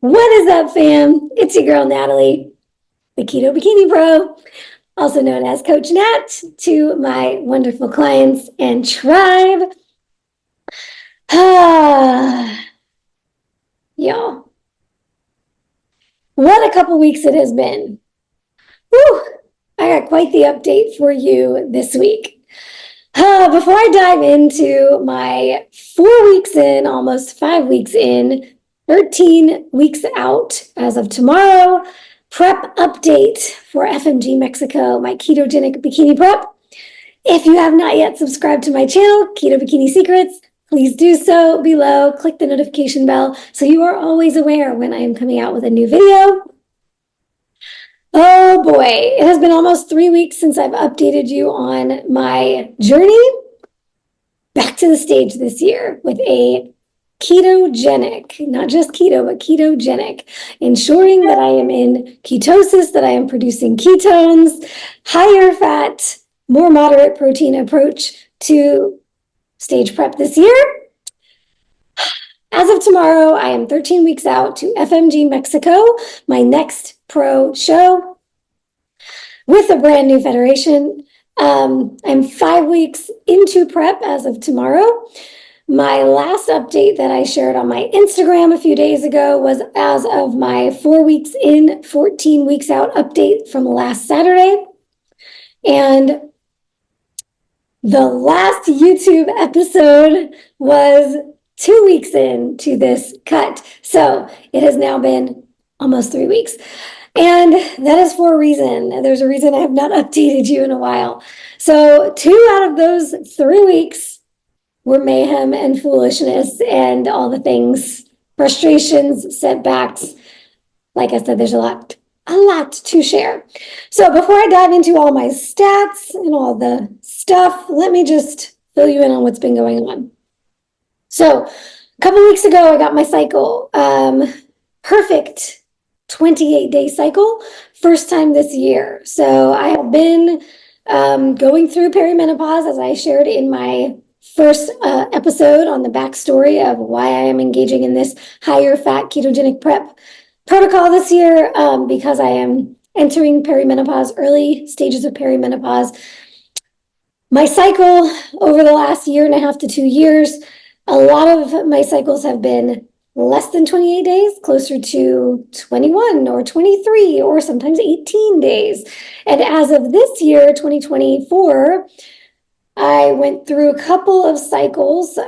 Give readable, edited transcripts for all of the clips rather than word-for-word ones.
What is up, fam? It's your girl, Natalie, the Keto Bikini Pro, also known as Coach Nat, to my wonderful clients and tribe. Y'all, what a couple weeks it has been. Whew, I got quite the update for you this week. Before I dive into my 4 weeks in, almost 5 weeks in, 13 weeks out as of tomorrow, prep update for FMG Mexico, my ketogenic bikini prep. If you have not yet subscribed to my channel, Keto Bikini Secrets, please do so below. Click the notification bell so you are always aware when I am coming out with a new video. Oh boy, it has been almost 3 weeks since I've updated you on my journey back to the stage this year with a ketogenic, not just keto, but ketogenic, ensuring that I am in ketosis, that I am producing ketones, higher fat, more moderate protein approach to stage prep this year. As of tomorrow, I am 13 weeks out to FMG Mexico, my next pro show with a brand new federation. I'm 5 weeks into prep as of tomorrow. My last update that I shared on my Instagram a few days ago was as of my 4 weeks in, 14 weeks out update from last Saturday. And the last YouTube episode was 2 weeks into this cut. So it has now been almost 3 weeks. And that is for a reason. There's a reason I have not updated you in a while. So 2 out of those 3 weeks were mayhem and foolishness and all the things, frustrations, setbacks. Like I said, there's a lot to share. So before I dive into all my stats and all the stuff, let me just fill you in on what's been going on. So a couple weeks ago, I got my cycle. Perfect 28-day cycle, first time this year. So I have been going through perimenopause, as I shared in my first episode on the backstory of why I am engaging in this higher fat ketogenic prep protocol this year, because I am entering perimenopause, early stages of perimenopause. My cycle over the last 1.5 to 2 years, a lot of my cycles have been less than 28 days, closer to 21 or 23 or sometimes 18 days. And as of this year, 2024, I went through a couple of cycles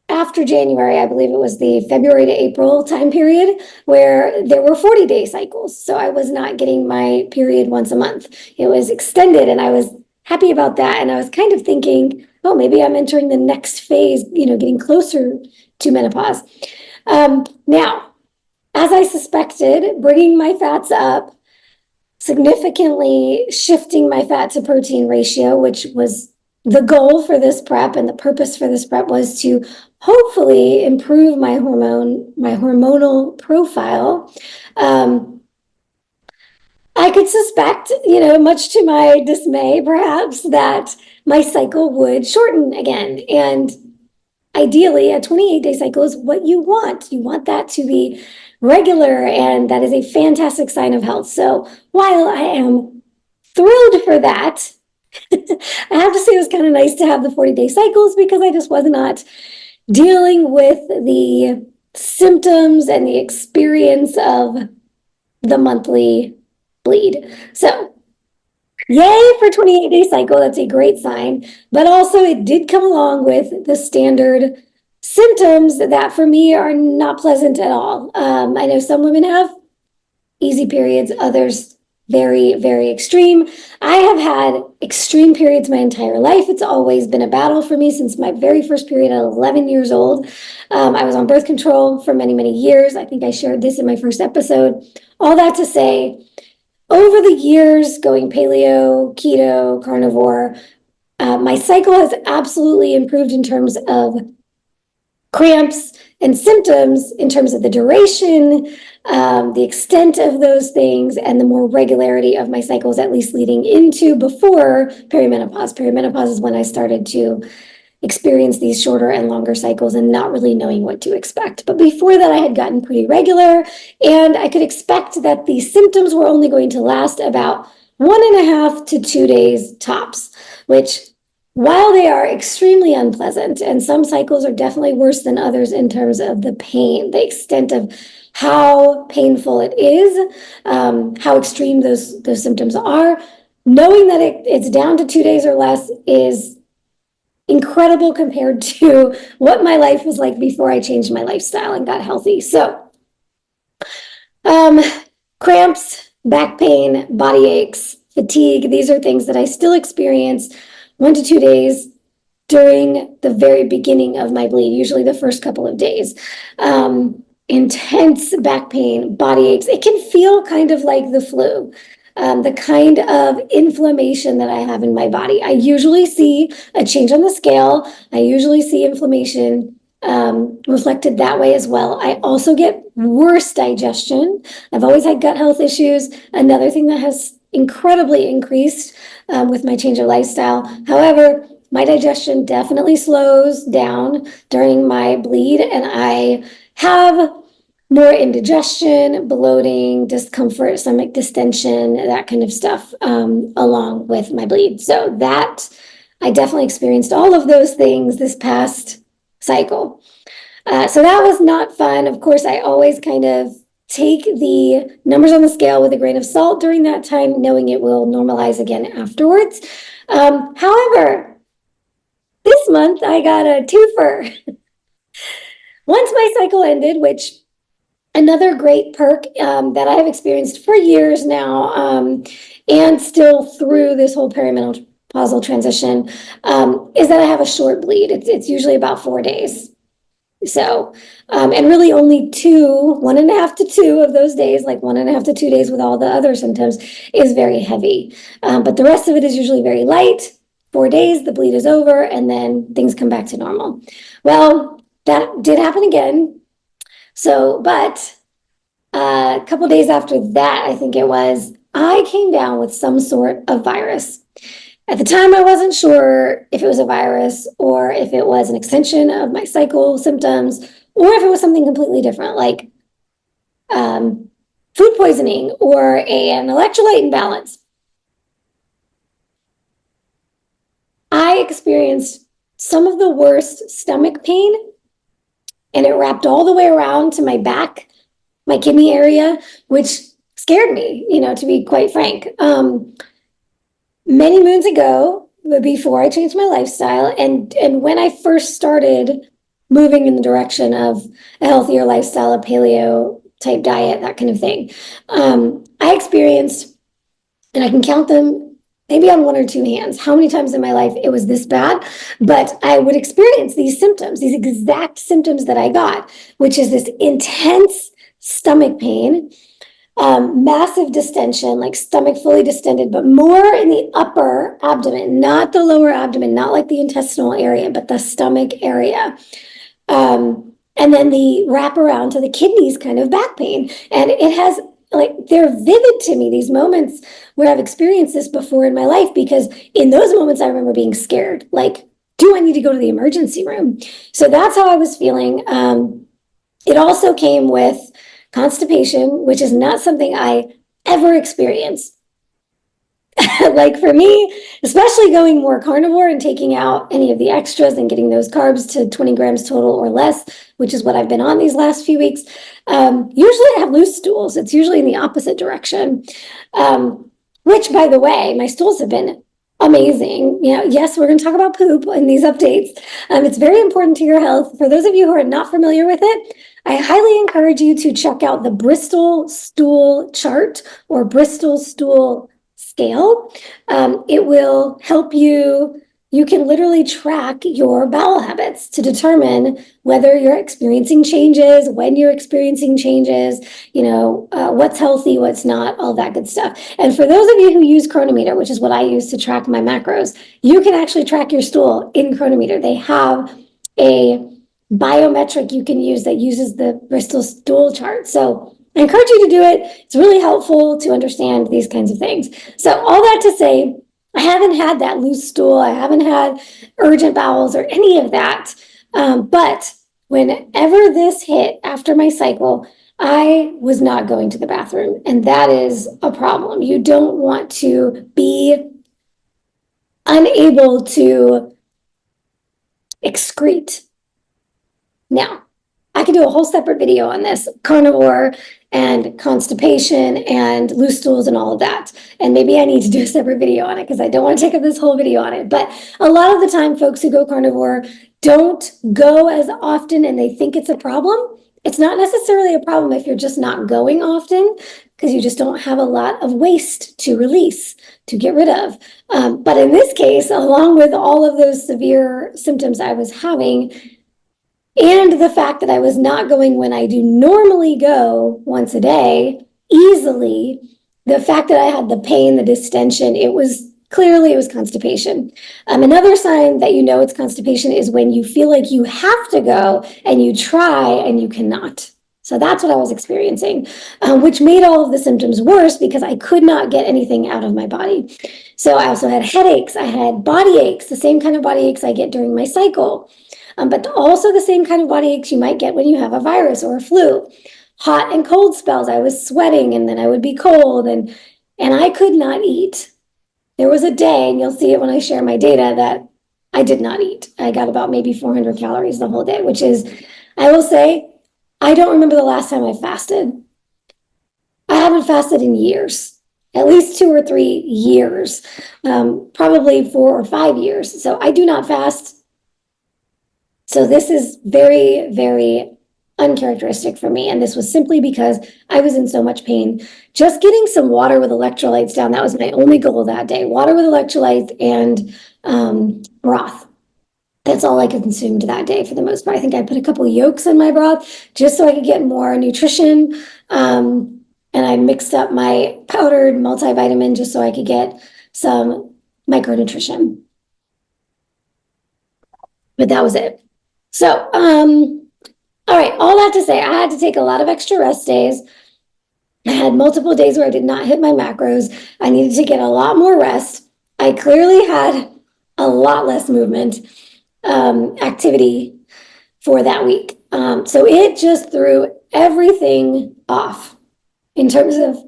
after January. I believe it was the February to April time period where there were 40-day cycles. So I was not getting my period once a month. It was extended, and I was happy about that. And I was kind of thinking, oh, maybe I'm entering the next phase, getting closer to menopause. Now, as I suspected, bringing my fats up, significantly shifting my fat to protein ratio, which was the goal for this prep, and the purpose for this prep was to hopefully improve my hormonal profile. I could suspect, much to my dismay, perhaps, that my cycle would shorten again. And ideally, a 28-day cycle is what you want. You want that to be regular, and that is a fantastic sign of health. So while I am thrilled for that, I have to say it was kind of nice to have the 40-day cycles, because I just was not dealing with the symptoms and the experience of the monthly bleed. So yay for 28-day cycle. That's a great sign. But also it did come along with the standard symptoms that for me are not pleasant at all. I know some women have easy periods, others very, very extreme. I have had extreme periods my entire life. It's always been a battle for me since my very first period at 11 years old. I was on birth control for many, many years. I think I shared this in my first episode. All that to say, over the years, going paleo, keto, carnivore, my cycle has absolutely improved in terms of cramps and symptoms, in terms of the duration, the extent of those things, and the more regularity of my cycles, at least leading into before perimenopause. Perimenopause is when I started to experience these shorter and longer cycles and not really knowing what to expect. But before that, I had gotten pretty regular, and I could expect that the symptoms were only going to last about 1.5 to 2 days tops, which, while they are extremely unpleasant, and some cycles are definitely worse than others in terms of the pain, the extent of how painful it is, how extreme those symptoms are, knowing that it's down to 2 days or less is incredible compared to what my life was like before I changed my lifestyle and got healthy. So, cramps, back pain, body aches, fatigue, these are things that I still experience 1 to 2 days during the very beginning of my bleed, usually the first couple of days. Intense back pain, body aches. It can feel kind of like the flu. The kind of inflammation that I have in my body. I usually see a change on the scale. I usually see inflammation reflected that way as well. I also get worse digestion. I've always had gut health issues. Another thing that has incredibly increased with my change of lifestyle. However, my digestion definitely slows down during my bleed, and I have more indigestion, bloating, discomfort, stomach distension, that kind of stuff, along with my bleed. So that, I definitely experienced all of those things this past cycle. So that was not fun. Of course, I always kind of take the numbers on the scale with a grain of salt during that time, knowing it will normalize again afterwards. However, this month I got a twofer. Once my cycle ended, which another great perk that I have experienced for years now, and still through this whole perimenopausal transition, is that I have a short bleed. It's usually about 4 days. So, and really only 1.5 to 2 of those days, like 1.5 to 2 days with all the other symptoms, is very heavy. But the rest of it is usually very light. 4 days, the bleed is over, and then things come back to normal. Well, that did happen again. So, but a couple days after that, I think it was, I came down with some sort of virus. At the time, I wasn't sure if it was a virus or if it was an extension of my cycle symptoms, or if it was something completely different, like food poisoning or an electrolyte imbalance. I experienced some of the worst stomach pain, and it wrapped all the way around to my back, my kidney area, which scared me, to be quite frank. Many moons ago, before I changed my lifestyle, and when I first started moving in the direction of a healthier lifestyle, a paleo type diet, that kind of thing, I experienced, and I can count them maybe on 1 or 2 hands, how many times in my life it was this bad, but I would experience these symptoms, these exact symptoms that I got, which is this intense stomach pain, massive distension, like stomach fully distended, but more in the upper abdomen, not the lower abdomen, not like the intestinal area, but the stomach area. And then the wraparound to the kidneys kind of back pain. And it has, like, they're vivid to me, these moments where I've experienced this before in my life, because in those moments I remember being scared, like, do I need to go to the emergency room? So that's how I was feeling. It also came with constipation, which is not something I ever experienced. Like, for me, especially going more carnivore and taking out any of the extras and getting those carbs to 20 grams total or less, which is what I've been on these last few weeks, usually I have loose stools. It's usually in the opposite direction, which, by the way, my stools have been amazing. Yes, we're going to talk about poop in these updates. It's very important to your health. For those of you who are not familiar with it, I highly encourage you to check out the Bristol stool chart or Bristol stool scale. It will help you. You can literally track your bowel habits to determine whether you're experiencing changes, when you're experiencing changes, what's healthy, what's not, all that good stuff. And for those of you who use Chronometer, which is what I use to track my macros, you can actually track your stool in Chronometer. They have a biometric you can use that uses the Bristol stool chart. So I encourage you to do it. It's really helpful to understand these kinds of things. So all that to say, I haven't had that loose stool. I haven't had urgent bowels or any of that. But whenever this hit after my cycle, I was not going to the bathroom. And that is a problem. You don't want to be unable to excrete. Now, I could do a whole separate video on this, carnivore and constipation and loose stools and all of that. And maybe I need to do a separate video on it because I don't want to take up this whole video on it. But a lot of the time, folks who go carnivore don't go as often and they think it's a problem. It's not necessarily a problem if you're just not going often because you just don't have a lot of waste to release, to get rid of. But in this case, along with all of those severe symptoms I was having, and the fact that I was not going when I do normally go once a day easily, the fact that I had the pain, the distension, it was constipation. Another sign that you know it's constipation is when you feel like you have to go and you try and you cannot. So that's what I was experiencing, which made all of the symptoms worse because I could not get anything out of my body. So I also had headaches. I had body aches, the same kind of body aches I get during my cycle. But also the same kind of body aches you might get when you have a virus or a flu. Hot and cold spells. I was sweating and then I would be cold and I could not eat. There was a day, and you'll see it when I share my data, that I did not eat. I got about maybe 400 calories the whole day, which is, I will say, I don't remember the last time I fasted. I haven't fasted in years, at least 2 or 3 years, probably 4 or 5 years. So I do not fast. So this is very, very uncharacteristic for me. And this was simply because I was in so much pain. Just getting some water with electrolytes down, that was my only goal that day. Water with electrolytes and broth. That's all I consumed that day for the most part. I think I put a couple of yolks in my broth just so I could get more nutrition. And I mixed up my powdered multivitamin just so I could get some micronutrition. But that was it. So, all right, all that to say, I had to take a lot of extra rest days. I had multiple days where I did not hit my macros. I needed to get a lot more rest. I clearly had a lot less movement activity for that week. So it just threw everything off in terms of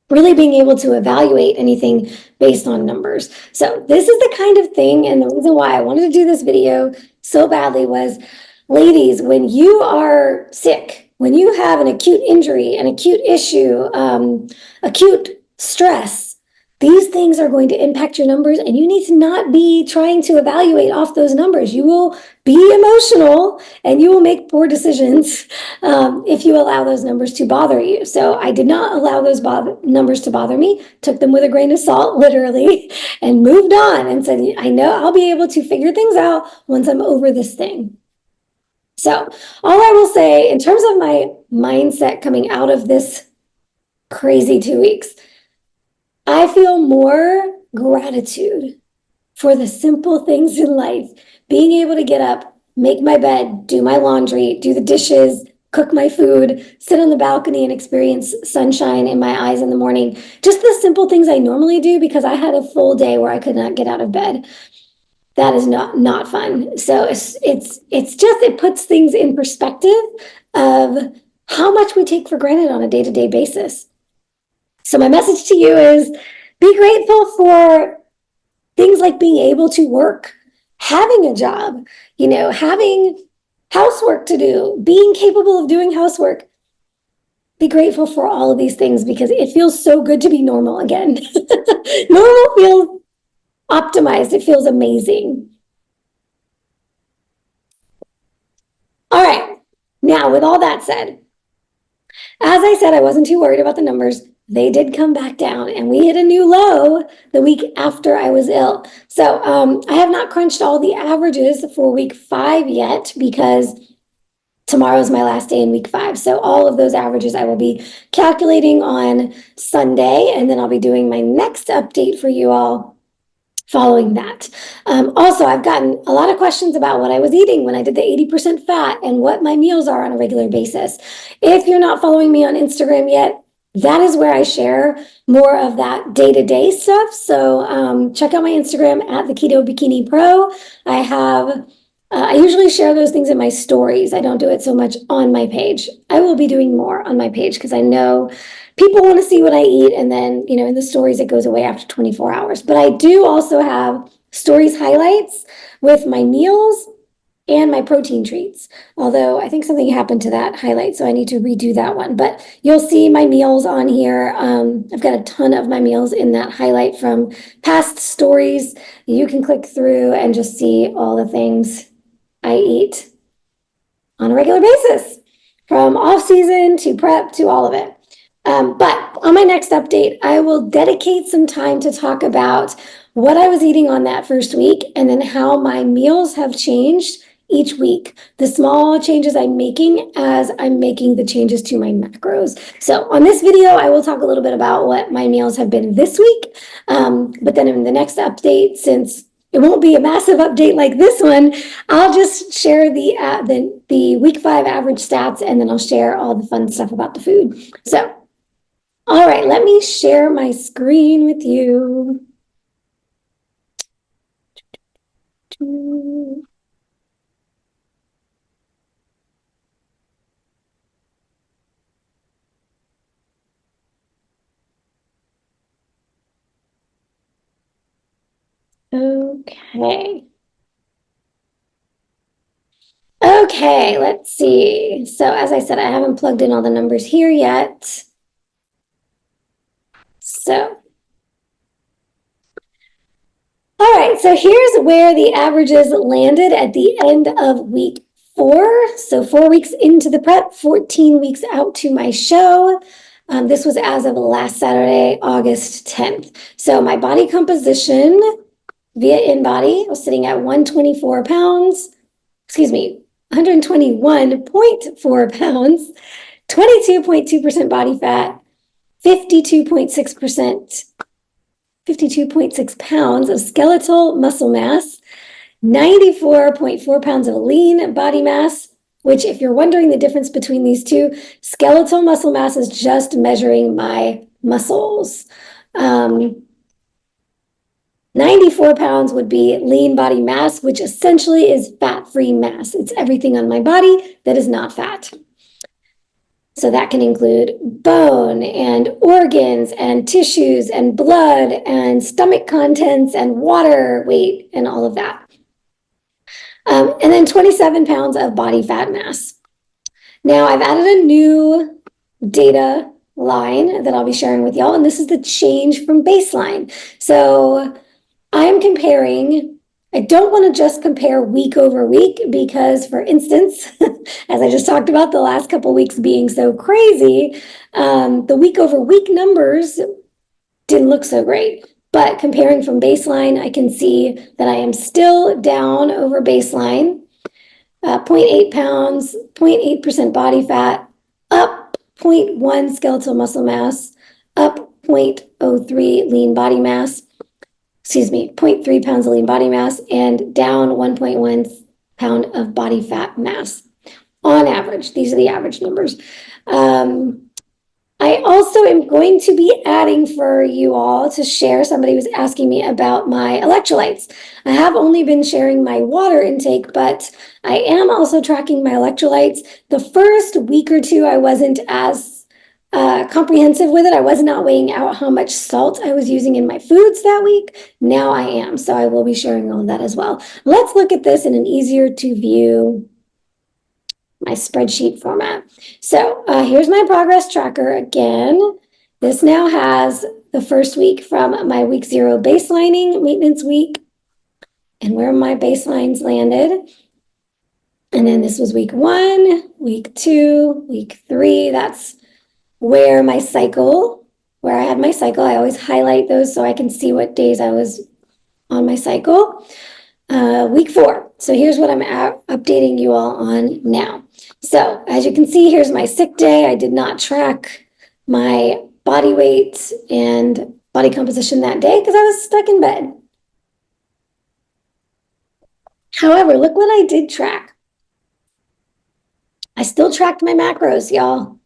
really being able to evaluate anything based on numbers. So this is the kind of thing, and the reason why I wanted to do this video so badly was, ladies, when you are sick, when you have an acute injury, an acute issue, acute stress, these things are going to impact your numbers, and you need to not be trying to evaluate off those numbers. You will be emotional and you will make poor decisions if you allow those numbers to bother you. So I did not allow those numbers to bother me, took them with a grain of salt, literally, and moved on and said, I know I'll be able to figure things out once I'm over this thing. So all I will say in terms of my mindset coming out of this crazy 2 weeks, I feel more gratitude for the simple things in life. Being able to get up, make my bed, do my laundry, do the dishes, cook my food, sit on the balcony and experience sunshine in my eyes in the morning. Just the simple things I normally do because I had a full day where I could not get out of bed. That is not fun. So it's just, it puts things in perspective of how much we take for granted on a day-to-day basis. So my message to you is be grateful for things like being able to work, having a job, having housework to do, being capable of doing housework. Be grateful for all of these things because it feels so good to be normal again. Normal feels optimized. It feels amazing. All right. Now, with all that said, as I said, I wasn't too worried about the numbers. They did come back down and we hit a new low the week after I was ill. So I have not crunched all the averages for week 5 yet because tomorrow's my last day in week 5. So all of those averages I will be calculating on Sunday, and then I'll be doing my next update for you all following that. Also, I've gotten a lot of questions about what I was eating when I did the 80% fat and what my meals are on a regular basis. If you're not following me on Instagram yet, that is where I share more of that day-to-day stuff. So check out my Instagram at the Keto Bikini Pro. I usually share those things in my stories. I don't do it so much on my page. I will be doing more on my page because I know people want to see what I eat, and then, in the stories, it goes away after 24 hours. But I do also have stories highlights with my meals and my protein treats. Although I think something happened to that highlight, so I need to redo that one. But you'll see my meals on here. I've got a ton of my meals in that highlight from past stories. You can click through and just see all the things I eat on a regular basis, from off season to prep to all of it. But on my next update, I will dedicate some time to talk about what I was eating on that first week and then how my meals have changed each week, the small changes I'm making as I'm making the changes to my macros. So on this video, I will talk a little bit about what my meals have been this week. But then in the next update, since it won't be a massive update like this one, I'll just share the week 5 average stats, and then I'll share all the fun stuff about the food. So, all right, let me share my screen with you. Okay. Okay, let's see. So as I said, I haven't plugged in all the numbers here yet. So, all right, so here's where the averages landed at the end of week 4. So 4 weeks into the prep, 14 weeks out to my show. This was as of last Saturday, August 10th. So my body composition via InBody was sitting at 124 pounds, 121.4 pounds, 22.2% body fat, 52.6 pounds of skeletal muscle mass, 94.4 pounds of lean body mass, which, if you're wondering the difference between these two, skeletal muscle mass is just measuring my muscles. 94 pounds would be lean body mass, which essentially is fat-free mass. It's everything on my body that is not fat. So that can include bone and organs and tissues and blood and stomach contents and water weight and all of that. And then 27 pounds of body fat mass. Now I've added a new data line that I'll be sharing with y'all, and this is the change from baseline. So I'm comparing, I don't want to just compare week over week because, for instance, as I just talked about the last couple weeks being so crazy, the week over week numbers didn't look so great. But comparing from baseline, I can see that I am still down over baseline, 0.8 pounds, 0.8% body fat, up 0.1 skeletal muscle mass, up 0.03 lean body mass, 0.3 pounds of lean body mass, and down 1.1 pound of body fat mass on average. These are the average numbers. I also am going to be adding for you all to share. Somebody was asking me about my electrolytes. I have only been sharing my water intake, but I am also tracking my electrolytes. The first week or two, I wasn't as comprehensive with it. I was not weighing out how much salt I was using in my foods that week. Now I am, so I will be sharing all of that as well. Let's look at this in an easier to view my spreadsheet format. So here's my progress tracker again. This now has the first week from my week 0 baselining maintenance week and where my baselines landed. And then this was week 1, week 2, week 3. That's where my cycle, where I had my cycle. I always highlight those so I can see what days I was on my cycle. Week 4. So here's what I'm updating you all on now. So as you can see, here's my sick day. I did not track my body weight and body composition that day because I was stuck in bed. However, look what I did track. I still tracked my macros, y'all.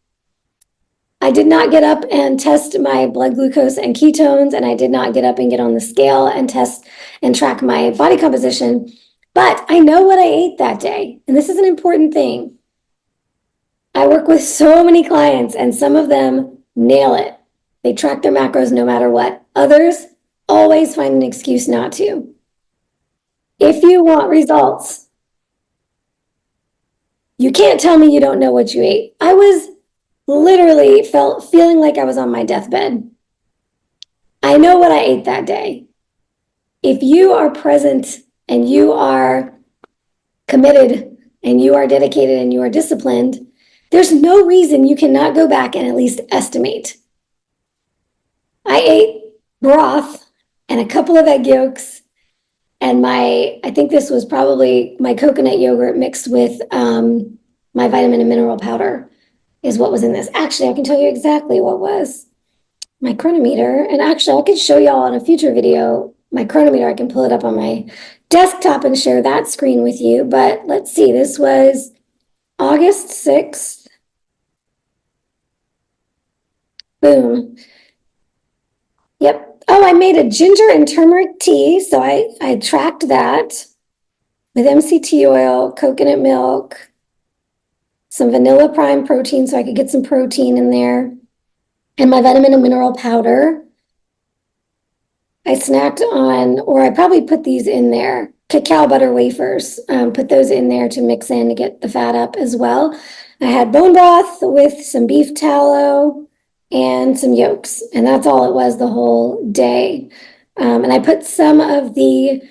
I did not get up and test my blood glucose and ketones, and I did not get up and get on the scale and test and track my body composition, but I know what I ate that day, and this is an important thing. I work with so many clients, and some of them nail it. They track their macros no matter what. Others always find an excuse not to. If you want results, you can't tell me you don't know what you ate. I was literally feeling like I was on my deathbed. I know what I ate that day. If you are present and you are committed and you are dedicated and you are disciplined, there's no reason you cannot go back and at least estimate. I ate broth and a couple of egg yolks and I think this was probably my coconut yogurt mixed with my vitamin and mineral powder is what was in this. Actually, I can tell you exactly what was my chronometer. And actually, I could show y'all in a future video my chronometer. I can pull it up on my desktop and share that screen with you. But let's see, this was August 6th. Boom. Yep. Oh, I made a ginger and turmeric tea. So I tracked that with MCT oil, coconut milk, some vanilla prime protein so I could get some protein in there, and my vitamin and mineral powder. I snacked on, or I probably put these in there, cacao butter wafers, put those in there to mix in to get the fat up as well. I had bone broth with some beef tallow and some yolks, and that's all it was the whole day. And I put some of the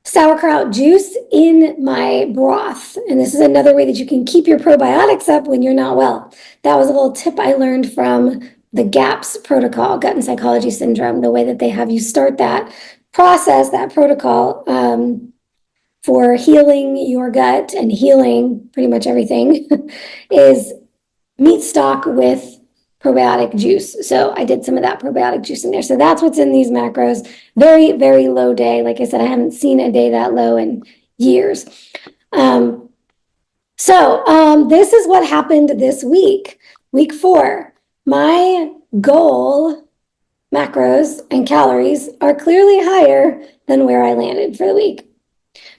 sauerkraut juice in my broth. And this is another way that you can keep your probiotics up when you're not well. That was a little tip I learned from the GAPS protocol, gut and psychology syndrome, the way that they have you start that process, that protocol for healing your gut and healing pretty much everything is meat stock with probiotic juice. So I did some of that probiotic juice in there. So that's what's in these macros. Very, very low day. Like I said, I haven't seen a day that low in years. This is what happened this week, week 4. My goal macros and calories are clearly higher than where I landed for the week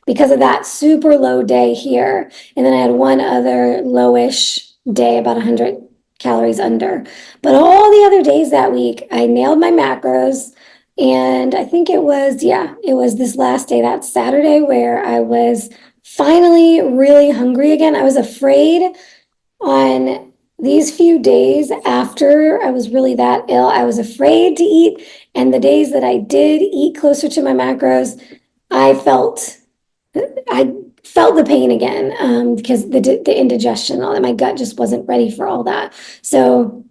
because of that super low day here. And then I had one other lowish day, about 100 calories under. But all the other days that week, I nailed my macros. And I think it was this last day, that Saturday, where I was finally really hungry again. I was afraid on these few days after I was really that ill, I was afraid to eat. And the days that I did eat closer to my macros, I felt the pain again because the indigestion, all that, my gut just wasn't ready for all that. So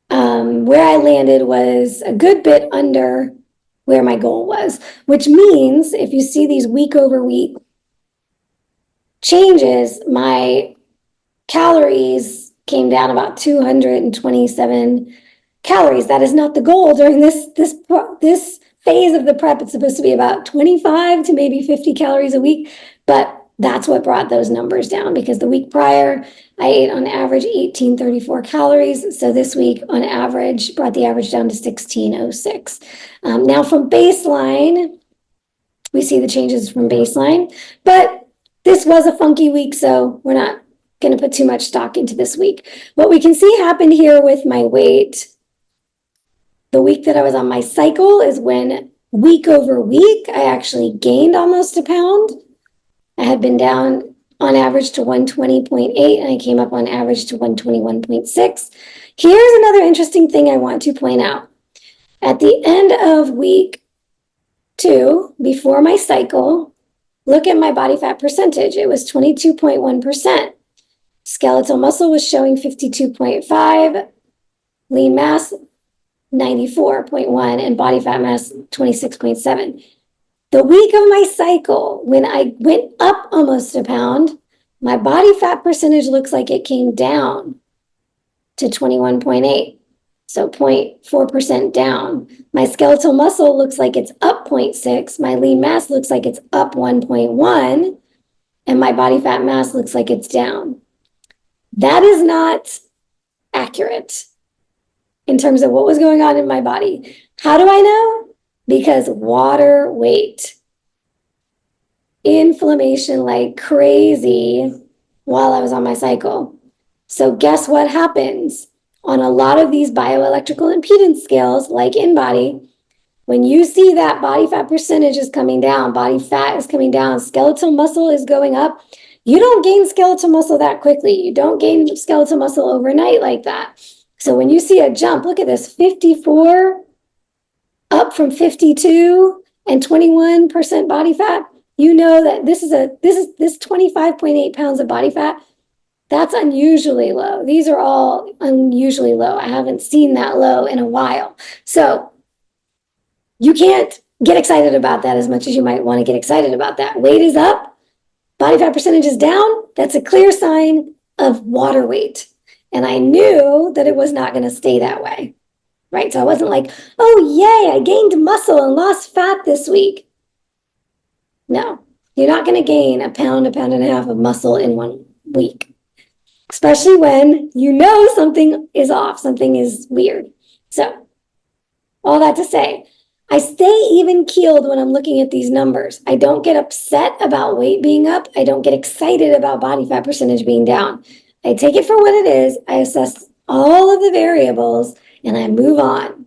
where I landed was a good bit under where my goal was, which means if you see these week over week changes, my calories came down about 227 calories. That is not the goal during this phase of the prep. It's supposed to be about 25 to maybe 50 calories a week, but that's what brought those numbers down because the week prior I ate on average 1834 calories. So this week on average brought the average down to 1606. Now from baseline, we see the changes from baseline, but this was a funky week, so we're not going to put too much stock into this week. What we can see happened here with my weight, the week that I was on my cycle is when week over week, I actually gained almost a pound. I had been down on average to 120.8 and I came up on average to 121.6. Here's another interesting thing I want to point out. At the end of week 2, before my cycle, look at my body fat percentage. It was 22.1%. Skeletal muscle was showing 52.5, lean mass 94.1, and body fat mass 26.7. The week of my cycle, when I went up almost a pound, my body fat percentage looks like it came down to 21.8. So 0.4% down. My skeletal muscle looks like it's up 0.6. My lean mass looks like it's up 1.1. And my body fat mass looks like it's down. That is not accurate in terms of what was going on in my body. How do I know? Because water weight. Inflammation like crazy while I was on my cycle. So guess what happens? On a lot of these bioelectrical impedance scales, like InBody, when you see that body fat percentage is coming down, body fat is coming down, skeletal muscle is going up, you don't gain skeletal muscle that quickly. You don't gain skeletal muscle overnight like that. So when you see a jump, look at this, 54 up from 52 and 21% body fat, you know that this 25.8 pounds of body fat, that's unusually low. These are all unusually low. I haven't seen that low in a while. So you can't get excited about that as much as you might want to get excited about that. Weight is up, body fat percentage is down. That's a clear sign of water weight. And I knew that it was not going to stay that way, right? So I wasn't like, oh, yay, I gained muscle and lost fat this week. No, you're not going to gain a pound and a half of muscle in 1 week, especially when you know something is off, something is weird. So all that to say, I stay even keeled when I'm looking at these numbers. I don't get upset about weight being up. I don't get excited about body fat percentage being down. I take it for what it is. I assess all of the variables and I move on.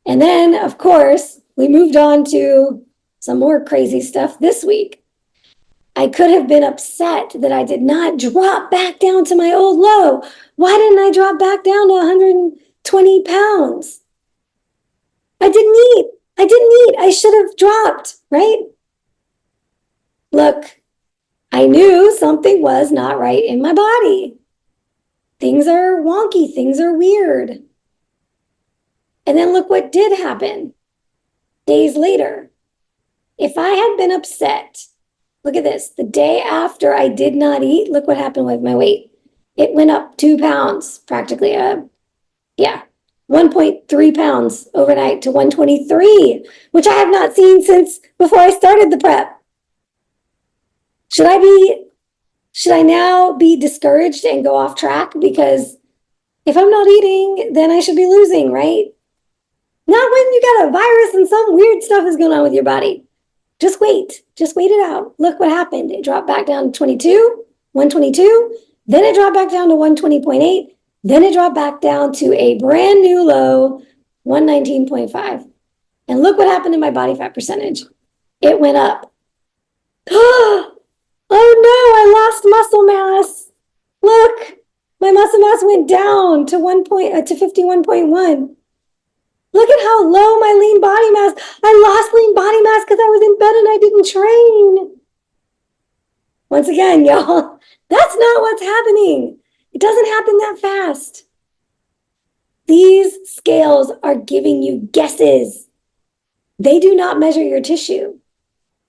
And then, of course, we moved on to some more crazy stuff this week. I could have been upset that I did not drop back down to my old low. Why didn't I drop back down to 120 pounds? I didn't eat. I should have dropped, right? Look, I knew something was not right in my body. Things are wonky. Things are weird. And then look what did happen days later. If I had been upset, look at this, the day after I did not eat, look what happened with my weight. It went up 2 pounds, practically, 1.3 pounds overnight to 123, which I have not seen since before I started the prep. Should I now be discouraged and go off track? Because if I'm not eating, then I should be losing, right? Not when you got a virus and some weird stuff is going on with your body. Just wait it out. Look what happened. It dropped back down to 122, then it dropped back down to 120.8, then it dropped back down to a brand new low, 119.5. And look what happened to my body fat percentage. It went up. Oh no, I lost muscle mass. Look, my muscle mass went down to 51.1. Look at how low my lean body mass. I lost lean body mass because I was in bed and I didn't train. Once again, y'all, that's not what's happening. It doesn't happen that fast. These scales are giving you guesses. They do not measure your tissue.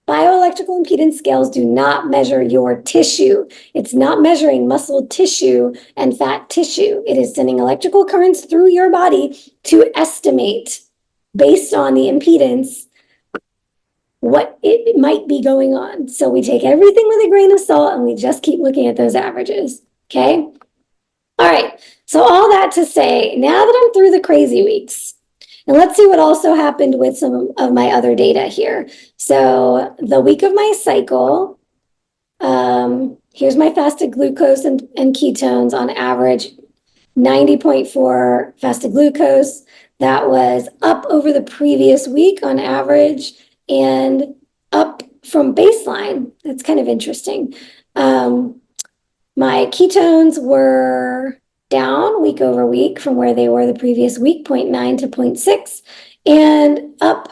Bioelectrical impedance scales do not measure your tissue. It's not measuring muscle tissue and fat tissue. It is sending electrical currents through your body to estimate, based on the impedance, what it might be going on. So we take everything with a grain of salt and we just keep looking at those averages, okay? All right, so all that to say, now that I'm through the crazy weeks, and let's see what also happened with some of my other data here. So the week of my cycle, here's my fasted glucose and ketones on average, 90.4 fasted glucose. That was up over the previous week on average and up from baseline. That's kind of interesting. My ketones were down week over week from where they were the previous week, 0.9 to 0.6, and up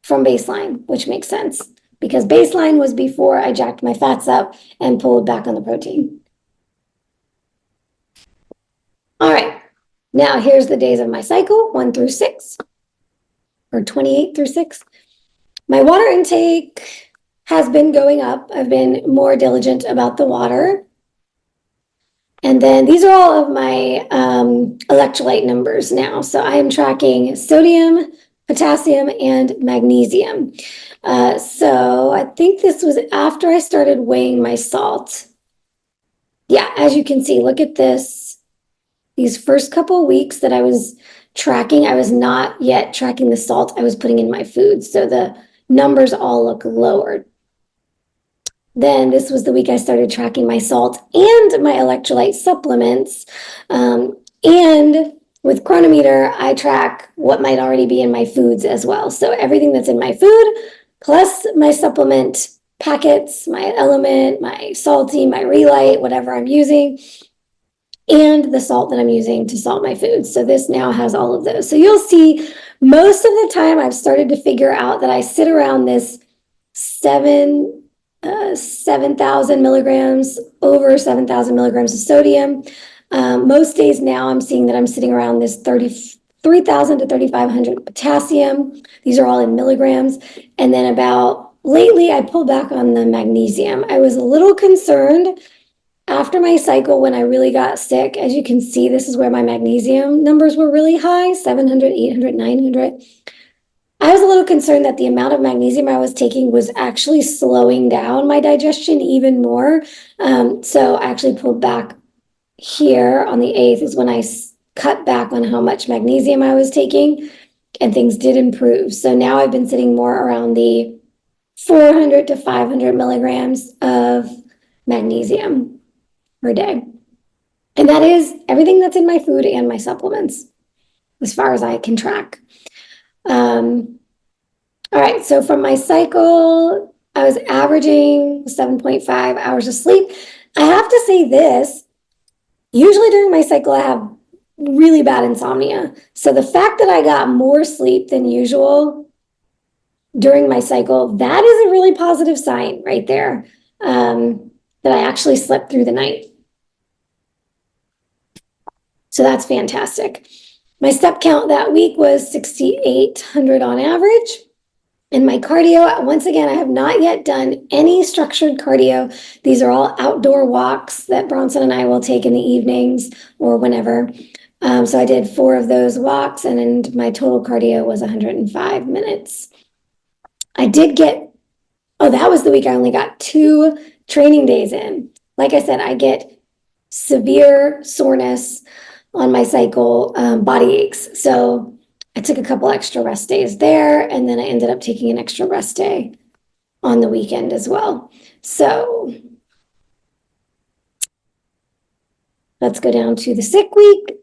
from baseline, which makes sense because baseline was before I jacked my fats up and pulled back on the protein. All right, now here's the days of my cycle, 1 through 6, or 28 through 6. My water intake has been going up. I've been more diligent about the water. And then these are all of my electrolyte numbers now. So I am tracking sodium, potassium, and magnesium. So I think this was after I started weighing my salt. Yeah, as you can see, look at this. these first couple weeks that I was tracking, I was not yet tracking the salt I was putting in my food. So the numbers all look lower. Then this was the week I started tracking my salt and my electrolyte supplements. And with Chronometer, I track what might already be in my foods as well. So everything that's in my food, plus my supplement packets, my Element, my Salty, my Relight, whatever I'm using, and the salt that I'm using to salt my food. So this now has all of those. So you'll see most of the time I've started to figure out that I sit around this 7,000 milligrams, over 7,000 milligrams of sodium. Most days now I'm seeing that I'm sitting around this 3,000 to 3,500 potassium. These are all in milligrams. And then lately I pulled back on the magnesium. I was a little concerned after my cycle when I really got sick. As you can see, this is where my magnesium numbers were really high, 700, 800, 900. I was a little concerned that the amount of magnesium I was taking was actually slowing down my digestion even more. So I actually pulled back here on the 8th is when I cut back on how much magnesium I was taking, and things did improve. So now I've been sitting more around the 400 to 500 milligrams of magnesium per day. And that is everything that's in my food and my supplements, as far as I can track. All right, so from my cycle, I was averaging 7.5 hours of sleep. I have to say this, usually during my cycle, I have really bad insomnia. So the fact that I got more sleep than usual during my cycle, that is a really positive sign right there, that I actually slept through the night. So that's fantastic. My step count that week was 6,800 on average. And my cardio, once again, I have not yet done any structured cardio. These are all outdoor walks that Bronson and I will take in the evenings or whenever. So I did 4 of those walks, and my total cardio was 105 minutes. That was the week I only got 2 training days in. Like I said, I get severe soreness on my cycle, body aches. So I took a couple extra rest days there, and then I ended up taking an extra rest day on the weekend as well. So let's go down to the sick week,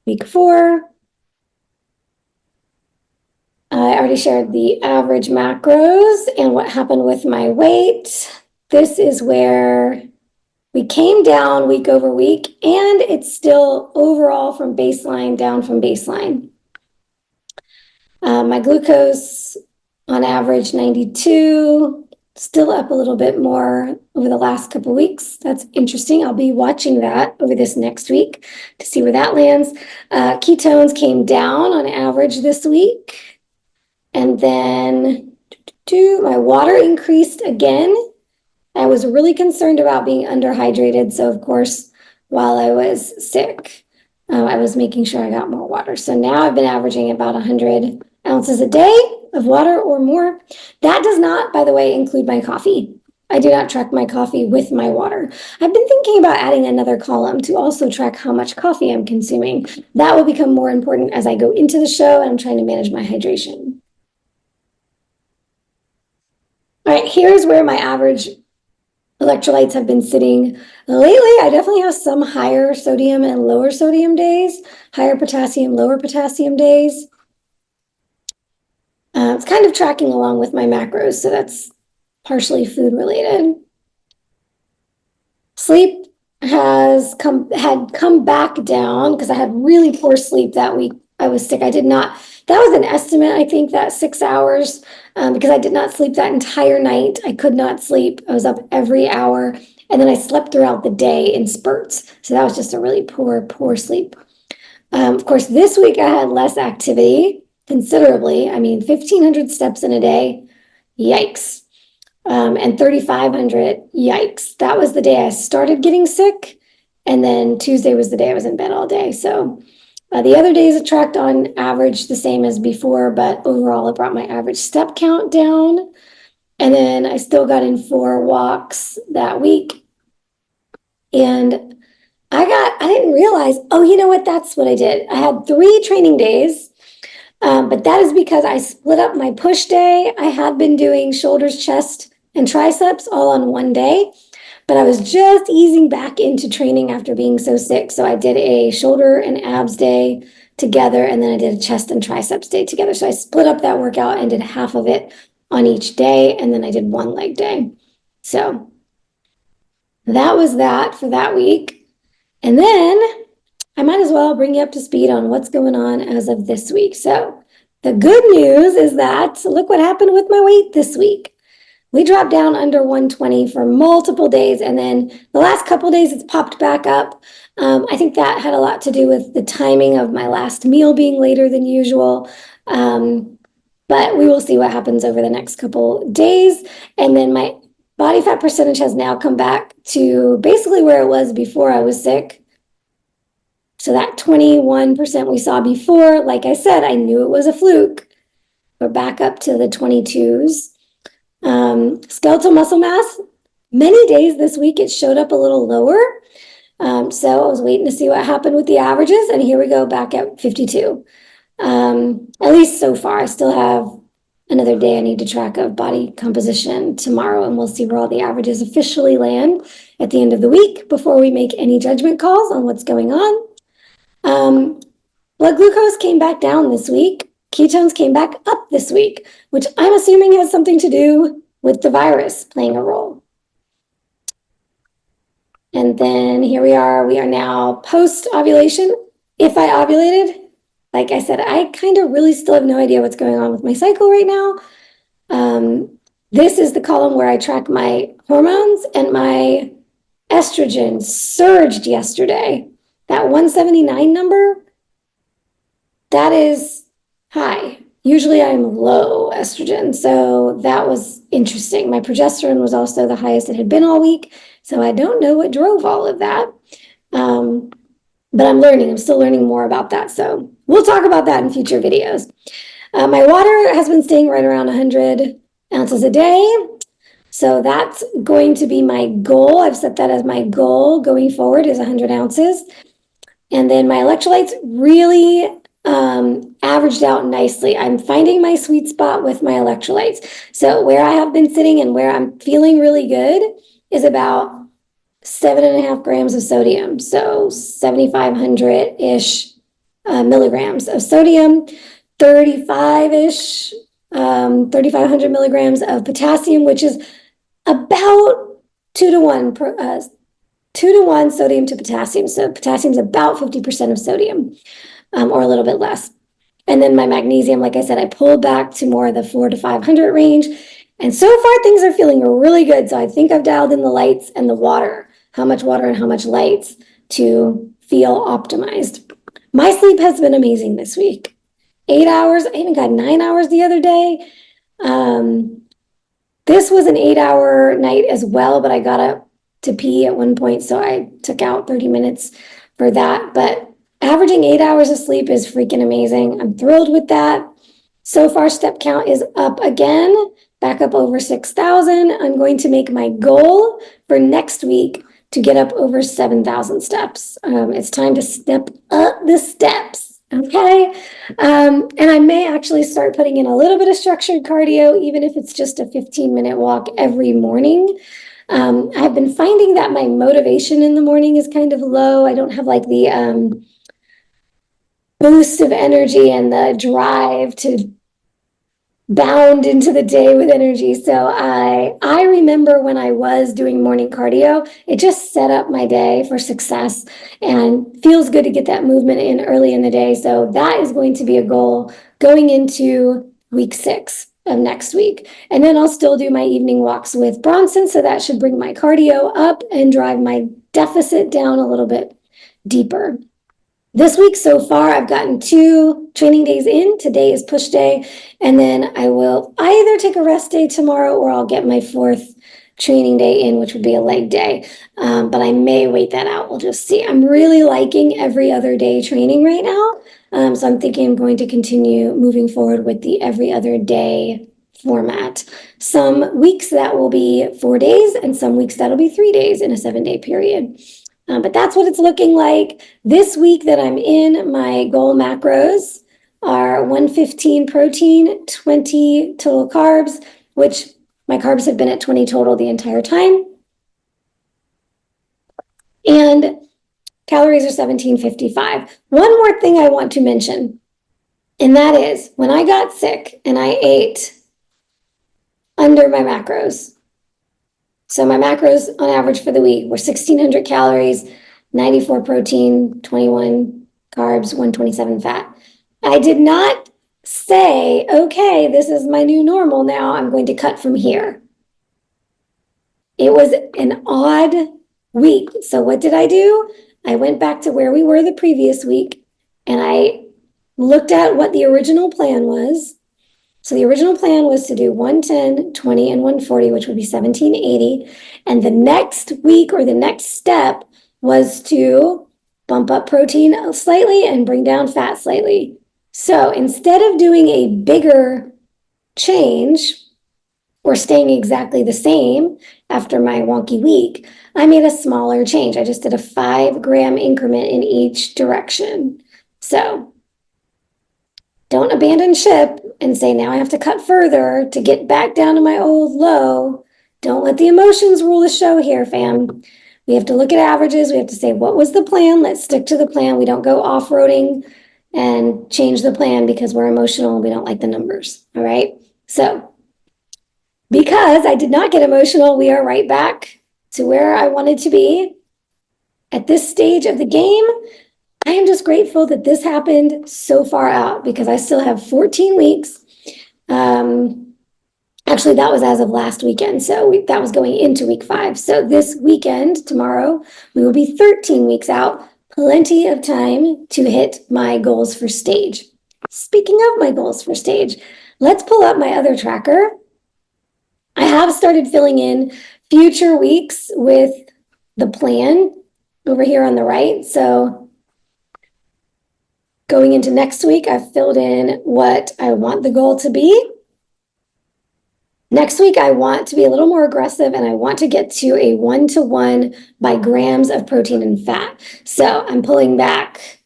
week 4. I already shared the average macros and what happened with my weight. This is where we came down week over week, and it's still overall from baseline, down from baseline. My glucose on average 92, still up a little bit more over the last couple weeks. That's interesting. I'll be watching that over this next week to see where that lands. Ketones came down on average this week. And then my water increased again. I was really concerned about being underhydrated. So of course, while I was sick, I was making sure I got more water. So now I've been averaging about 100 ounces a day of water or more. That does not, by the way, include my coffee. I do not track my coffee with my water. I've been thinking about adding another column to also track how much coffee I'm consuming. That will become more important as I go into the show and I'm trying to manage my hydration. All right, here's where my average electrolytes have been sitting lately. I definitely have some higher sodium and lower sodium days, higher potassium, lower potassium days. It's kind of tracking along with my macros, so that's partially food related. Sleep had come back down because I had really poor sleep that week I was sick. That was an estimate, I think, that 6 hours, because I did not sleep that entire night. I could not sleep. I was up every hour, and then I slept throughout the day in spurts. So that was just a really poor sleep. Of course, this week I had less activity, considerably. 1,500 steps in a day, yikes. And 3,500, yikes. That was the day I started getting sick, and then Tuesday was the day I was in bed all day. So the other days it tracked on average the same as before, but overall it brought my average step count down. And then I still got in 4 walks that week. And I didn't realize, oh, you know what? That's what I did. I had 3 training days, but that is because I split up my push day. I had been doing shoulders, chest, and triceps all on one day, but I was just easing back into training after being so sick. So I did a shoulder and abs day together, and then I did a chest and triceps day together. So I split up that workout and did half of it on each day, and then I did one leg day. So that was that for that week. And then I might as well bring you up to speed on what's going on as of this week. So the good news is that look what happened with my weight this week. We dropped down under 120 for multiple days, and then the last couple days it's popped back up. I think that had a lot to do with the timing of my last meal being later than usual. But we will see what happens over the next couple days. And then my body fat percentage has now come back to basically where it was before I was sick. So that 21% we saw before, like I said, I knew it was a fluke. We're back up to the 22s. Skeletal muscle mass, many days this week it showed up a little lower. So I was waiting to see what happened with the averages, and here we go back at 52. At least so far. I still have another day I need to track of body composition tomorrow, and we'll see where all the averages officially land at the end of the week before we make any judgment calls on what's going on. Blood glucose came back down this week. Ketones came back up this week, which I'm assuming has something to do with the virus playing a role. And then here we are now post-ovulation. If I ovulated, like I said, I kind of really still have no idea what's going on with my cycle right now. This is the column where I track my hormones, and my estrogen surged yesterday. That 179 number, that is high. Usually I'm low estrogen, so that was interesting. My progesterone was also the highest it had been all week, so I don't know what drove all of that. But I'm learning. I'm still learning more about that, so we'll talk about that in future videos. My water has been staying right around 100 ounces a day, so that's going to be my goal. I've set that as my goal going forward, is 100 ounces. And then my electrolytes really averaged out nicely. I'm finding my sweet spot with my electrolytes. So where I have been sitting and where I'm feeling really good is about 7.5 grams of sodium. So 7,500-ish milligrams of sodium, 35-ish, 3,500 milligrams of potassium, which is about 2 to 1 sodium to potassium. So potassium is about 50% of sodium, or a little bit less. And then my magnesium, like I said, I pulled back to more of the 400 to 500 range. And so far things are feeling really good. So I think I've dialed in the lights and the water, how much water and how much lights to feel optimized. My sleep has been amazing this week. 8 hours, I even got 9 hours the other day. This was an 8-hour night as well, but I got up to pee at one point, so I took out 30 minutes for that. But averaging 8 hours of sleep is freaking amazing. I'm thrilled with that. So far, step count is up again, back up over 6,000. I'm going to make my goal for next week to get up over 7,000 steps. It's time to step up the steps, okay? And I may actually start putting in a little bit of structured cardio, even if it's just a 15-minute walk every morning. I've been finding that my motivation in the morning is kind of low. I don't have like the boost of energy and the drive to bound into the day with energy. So I remember when I was doing morning cardio, it just set up my day for success and feels good to get that movement in early in the day. So that is going to be a goal going into week 6 of next week. And then I'll still do my evening walks with Bronson, so that should bring my cardio up and drive my deficit down a little bit deeper. This week so far, I've gotten 2 training days in. Today is push day, and then I will either take a rest day tomorrow or I'll get my 4th training day in, which would be a leg day. But I may wait that out. We'll just see. I'm really liking every other day training right now. So I'm thinking I'm going to continue moving forward with the every other day format. Some weeks that will be 4 days, and some weeks that'll be 3 days in a 7-day period. But that's what it's looking like. This week that I'm in, my goal macros are 115 protein, 20 total carbs, which my carbs have been at 20 total the entire time. And calories are 1755. One more thing I want to mention, and that is when I got sick and I ate under my macros. So my macros on average for the week were 1,600 calories, 94 protein, 21 carbs, 127 fat. I did not say, okay, this is my new normal now, I'm going to cut from here. It was an odd week. So what did I do? I went back to where we were the previous week and I looked at what the original plan was. So the original plan was to do 110, 20, and 140, which would be 1780. And the next week or the next step was to bump up protein slightly and bring down fat slightly. So instead of doing a bigger change or staying exactly the same after my wonky week, I made a smaller change. I just did a 5-gram increment in each direction. So don't abandon ship and say, now I have to cut further to get back down to my old low. Don't let the emotions rule the show here, fam. We have to look at averages. We have to say, what was the plan? Let's stick to the plan. We don't go off-roading and change the plan because we're emotional and we don't like the numbers, all right? So because I did not get emotional, we are right back to where I wanted to be. At this stage of the game, I am just grateful that this happened so far out because I still have 14 weeks. Actually, that was as of last weekend. So that was going into week 5. So this weekend, tomorrow, we will be 13 weeks out. Plenty of time to hit my goals for stage. Speaking of my goals for stage, let's pull up my other tracker. I have started filling in future weeks with the plan over here on the right. So going into next week, I've filled in what I want the goal to be. Next week, I want to be a little more aggressive and I want to get to a 1-to-1 by grams of protein and fat. So I'm pulling back,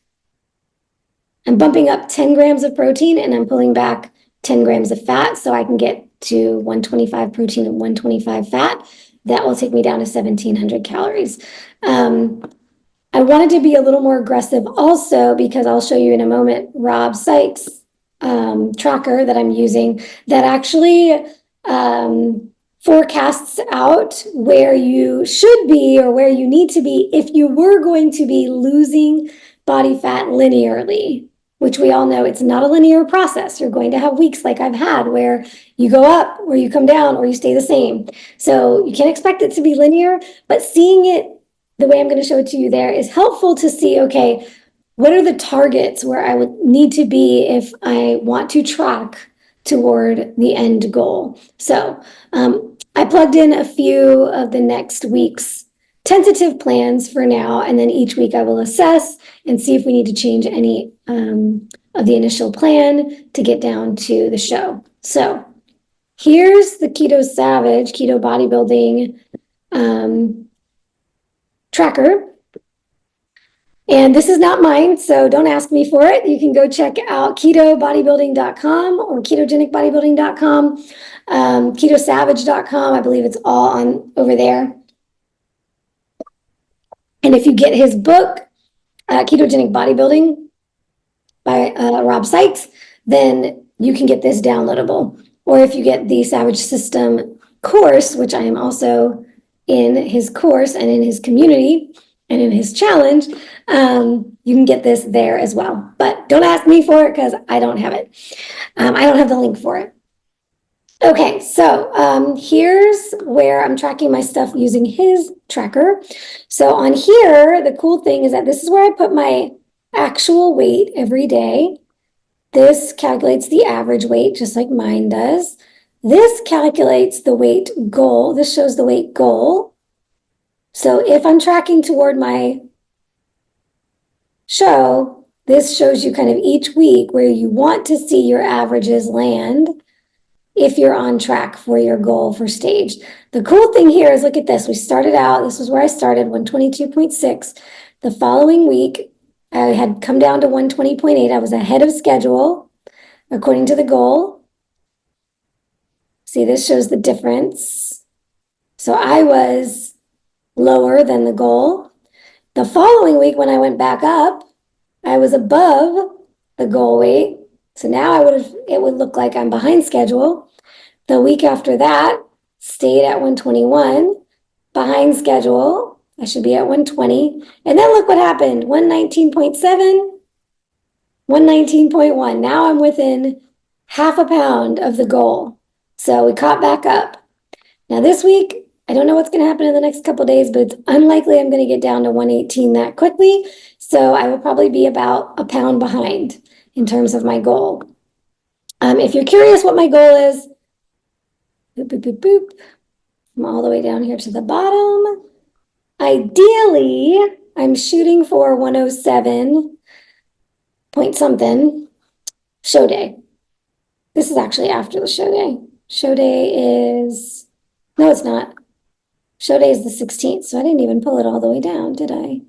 I'm bumping up 10 grams of protein and I'm pulling back 10 grams of fat so I can get to 125 protein and 125 fat. That will take me down to 1,700 calories. I wanted to be a little more aggressive also because I'll show you in a moment Rob Sykes' tracker that I'm using that actually forecasts out where you should be or where you need to be if you were going to be losing body fat linearly, which we all know it's not a linear process. You're going to have weeks like I've had where you go up or you come down or you stay the same. So you can't expect it to be linear, but seeing it the way I'm going to show it to you there is helpful to see, okay, what are the targets where I would need to be if I want to track toward the end goal. So I plugged in a few of the next week's tentative plans for now, and then each week I will assess and see if we need to change any of the initial plan to get down to the show. So here's the Keto Savage, Keto Bodybuilding tracker. And this is not mine, so don't ask me for it. You can go check out ketobodybuilding.com or ketogenicbodybuilding.com, ketosavage.com. I believe it's all on over there. And if you get his book, Ketogenic Bodybuilding by Rob Sykes, then you can get this downloadable. Or if you get the Savage System course, which I am also in his course and in his community, and in his challenge, you can get this there as well. But don't ask me for it because I don't have it. I don't have the link for it. Okay, so here's where I'm tracking my stuff using his tracker. So on here, the cool thing is that this is where I put my actual weight every day. This calculates the average weight just like mine does. This calculates the weight goal. This shows the weight goal. So if I'm tracking toward my show, this shows you kind of each week where you want to see your averages land. if you're on track for your goal for stage. The cool thing here is, look at this. We started out, this is where I started, 122.6. The following week, I had come down to 120.8. I was ahead of schedule according to the goal. See, this shows the difference. So I was lower than the goal. The following week, when I went back up, I was above the goal weight. So now it would look like I'm behind schedule. The week after that, stayed at 121, behind schedule. I should be at 120. And then look what happened, 119.7, 119.1. Now I'm within half a pound of the goal. So we caught back up. Now this week, I don't know what's going to happen in the next couple of days, but it's unlikely I'm going to get down to 118 that quickly. So I will probably be about a pound behind in terms of my goal. If you're curious what my goal is, boop, boop, boop, boop. I'm all the way down here to the bottom. Ideally, I'm shooting for 107 point something show day. This is actually after the show day. Show day is, no, it's not. Show day is the 16th, so I didn't even pull it all the way down, did I?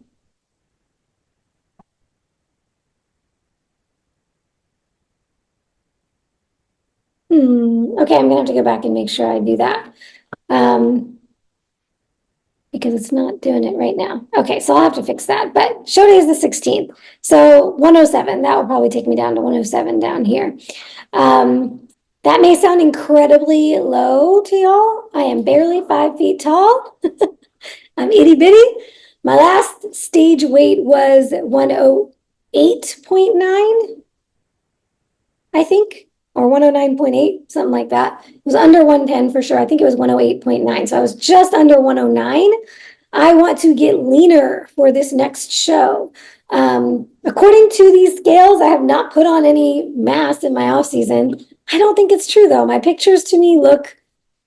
Okay, I'm gonna have to go back and make sure I do that. Because it's not doing it right now. Okay, so I'll have to fix that, but show day is the 16th. So 107, that will probably take me down to 107 down here. That may sound incredibly low to y'all. I am barely 5 feet tall. I'm itty bitty. My last stage weight was 108.9, I think, or 109.8, something like that. It was under 110 for sure. I think it was 108.9. So I was just under 109. I want to get leaner for this next show. According to these scales, I have not put on any mass in my off season. I don't think it's true though. My pictures to me look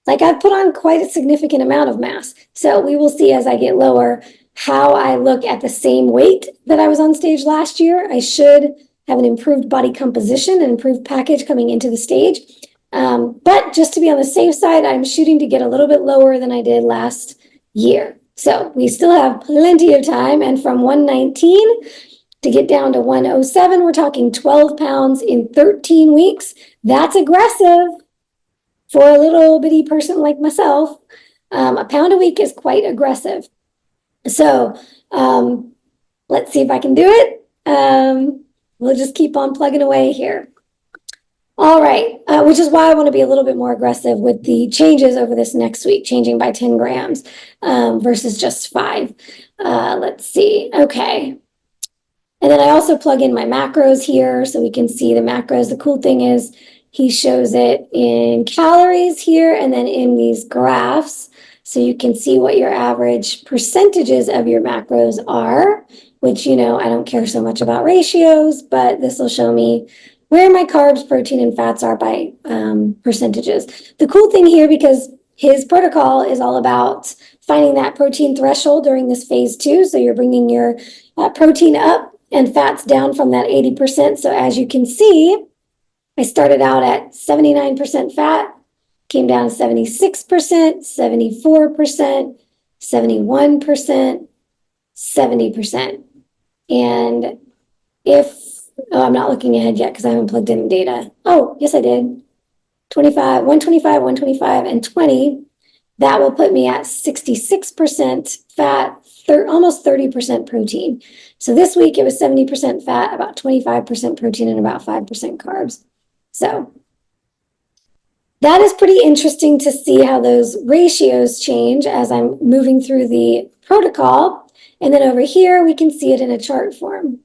like I've put on quite a significant amount of mass. So we will see as I get lower how I look at the same weight that I was on stage last year. I should have an improved body composition and improved package coming into the stage. But just to be on the safe side, I'm shooting to get a little bit lower than I did last year. So we still have plenty of time. And from 119 to get down to 107, we're talking 12 pounds in 13 weeks. That's aggressive for a little bitty person like myself. A pound a week is quite aggressive. So let's see if I can do it. We'll just keep on plugging away here. All right, which is why I want to be a little bit more aggressive with the changes over this next week, changing by 10 grams versus just 5. Let's see. Okay. And then I also plug in my macros here so we can see the macros. The cool thing is he shows it in calories here and then in these graphs. So you can see what your average percentages of your macros are, which, you know, I don't care so much about ratios, but this will show me where my carbs, protein, and fats are by percentages. The cool thing here, because his protocol is all about finding that protein threshold during this phase 2. So you're bringing your protein up and fats down from that 80%. So as you can see, I started out at 79% fat, came down to 76%, 74%, 71%, 70%. And I'm not looking ahead yet because I haven't plugged in the data. Oh, yes, I did. 125, and 20. That will put me at 66% fat, almost 30% protein. So this week it was 70% fat, about 25% protein, and about 5% carbs. So that is pretty interesting to see how those ratios change as I'm moving through the protocol. And then over here, we can see it in a chart form.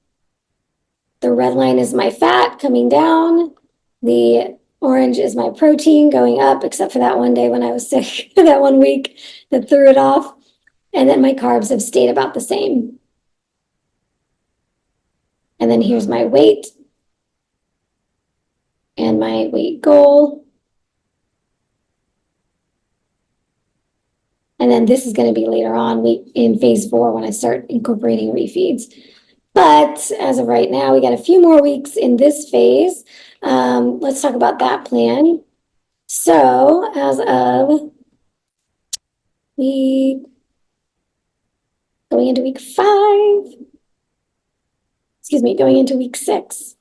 The red line is my fat coming down. The orange is my protein going up, except for that one day when I was sick, that 1 week that threw it off. And then my carbs have stayed about the same. And then here's my weight and my weight goal. And then this is going to be later on in phase 4 when I start incorporating refeeds. But as of right now, we got a few more weeks in this phase. Let's talk about that plan. So as of going into week 5, going into week 6.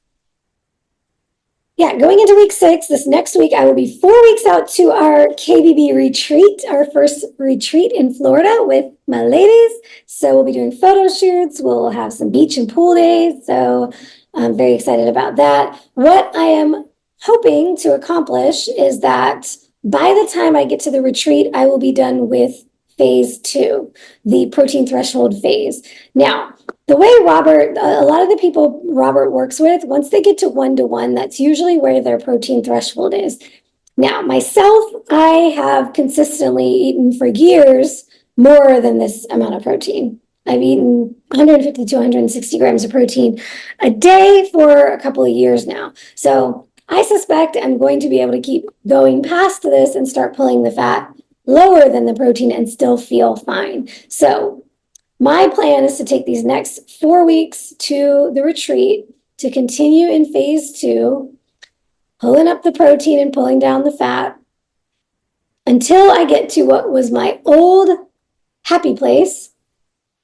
Yeah, going into week 6, this next week, I will be 4 weeks out to our KBB retreat, our first retreat in Florida with my ladies. So we'll be doing photo shoots. We'll have some beach and pool days. So I'm very excited about that. What I am hoping to accomplish is that by the time I get to the retreat, I will be done with phase 2, the protein threshold phase. Now, the way Robert, a lot of the people Robert works with, once they get to 1-to-1, that's usually where their protein threshold is. Now, myself, I have consistently eaten for years more than this amount of protein. I've eaten 150 to 160 grams of protein a day for a couple of years now. So I suspect I'm going to be able to keep going past this and start pulling the fat lower than the protein and still feel fine. So my plan is to take these next 4 weeks to the retreat to continue in phase 2, pulling up the protein and pulling down the fat until I get to what was my old happy place,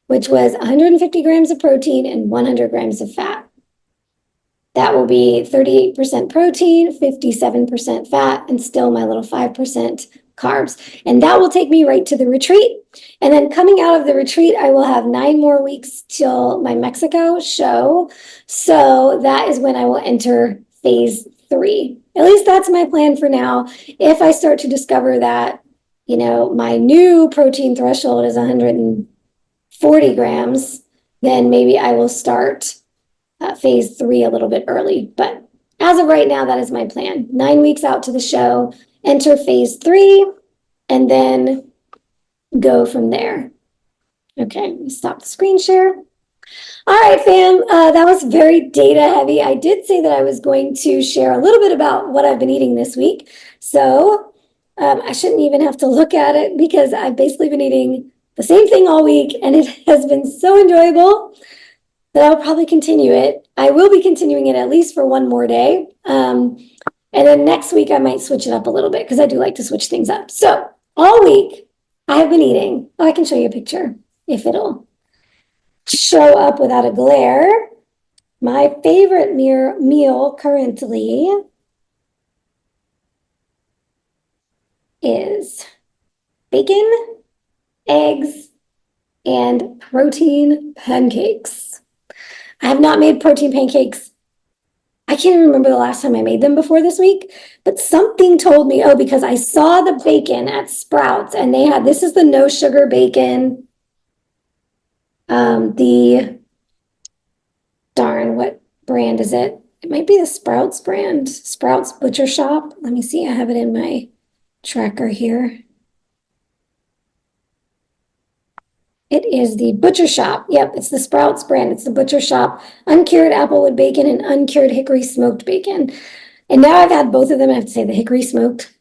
which was 150 grams of protein and 100 grams of fat. That will be 38% protein, 57% fat, and still my little 5% carbs. And that will take me right to the retreat. And then coming out of the retreat, I will have 9 more weeks till my Mexico show. So that is when I will enter phase 3. At least that's my plan for now. If I start to discover that, my new protein threshold is 140 grams, then maybe I will start phase 3 a little bit early. But as of right now, that is my plan. 9 weeks out to the show, enter phase 3, and then go from there. Okay, let me stop the screen share. All right, fam, that was very data heavy. I did say that I was going to share a little bit about what I've been eating this week. So I shouldn't even have to look at it because I've basically been eating the same thing all week, and it has been so enjoyable that I'll probably continue it. I will be continuing it at least for 1 more day. And then next week, I might switch it up a little bit because I do like to switch things up. So all week, I have been eating. Oh, I can show you a picture if it'll show up without a glare. My favorite meal currently is bacon, eggs, and protein pancakes. I have not made protein pancakes. I can't even remember the last time I made them before this week, but something told me, because I saw the bacon at Sprouts and they had, this is the no sugar bacon. What brand is it? It might be the Sprouts brand, Sprouts Butcher Shop. Let me see, I have it in my tracker here. It is the Butcher Shop. Yep, it's the Sprouts brand. It's the Butcher Shop uncured applewood bacon and uncured hickory smoked bacon. And now I've had both of them. I have to say the hickory smoked,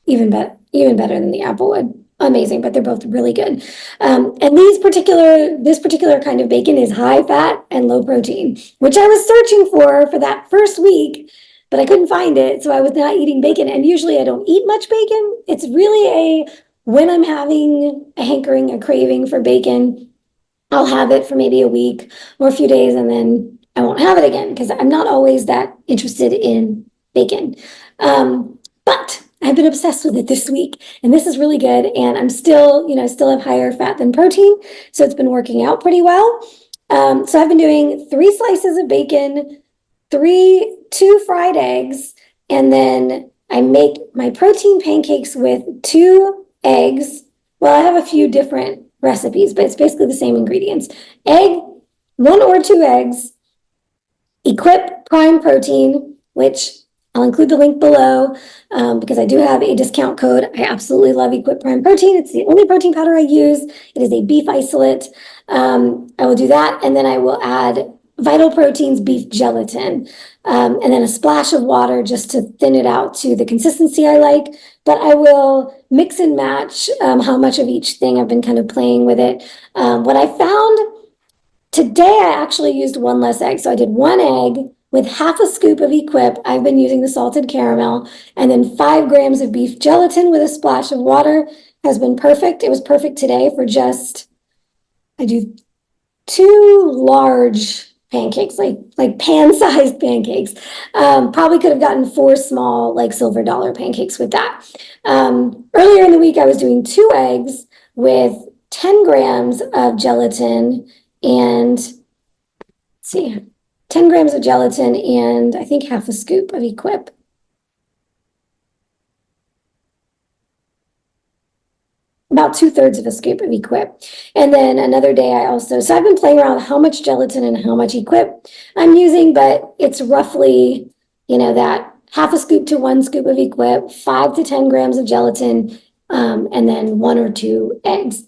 even better than the applewood. Amazing, but they're both really good. And this particular kind of bacon is high fat and low protein, which I was searching for that first week, but I couldn't find it. So I was not eating bacon. And usually I don't eat much bacon. It's really when I'm having a hankering, a craving for bacon, I'll have it for maybe a week or a few days, and then I won't have it again because I'm not always that interested in bacon. But I've been obsessed with it this week, and this is really good. And I'm still, I still have higher fat than protein, so it's been working out pretty well. So I've been doing 3 slices of bacon, 2 fried eggs, and then I make my protein pancakes with 2 eggs. Well, I have a few different recipes, but it's basically the same ingredients. 1 or 2 eggs, Equip Prime Protein, which I'll include the link below because I do have a discount code. I absolutely love Equip Prime Protein. It's the only protein powder I use. It is a beef isolate. I will do that, and then I will add Vital Proteins beef gelatin, and then a splash of water just to thin it out to the consistency I like. But I will mix and match how much of each thing. I've been kind of playing with it. What I found today, I actually used 1 less egg. So I did 1 egg, with half a scoop of Equip. I've been using the salted caramel, and then 5 grams of beef gelatin with a splash of water has been perfect. It was perfect today for just, I do 2 large pancakes, like pan-sized pancakes. Probably could have gotten 4 small, like silver dollar pancakes with that. Earlier in the week, I was doing 2 eggs with 10 grams of gelatin and, let's see, 10 grams of gelatin and I think half a scoop of Equip. About 2/3 of a scoop of Equip. And then another day so I've been playing around with how much gelatin and how much Equip I'm using, but it's roughly, that half a scoop to 1 scoop of Equip, 5 to 10 grams of gelatin, and then 1 or 2 eggs.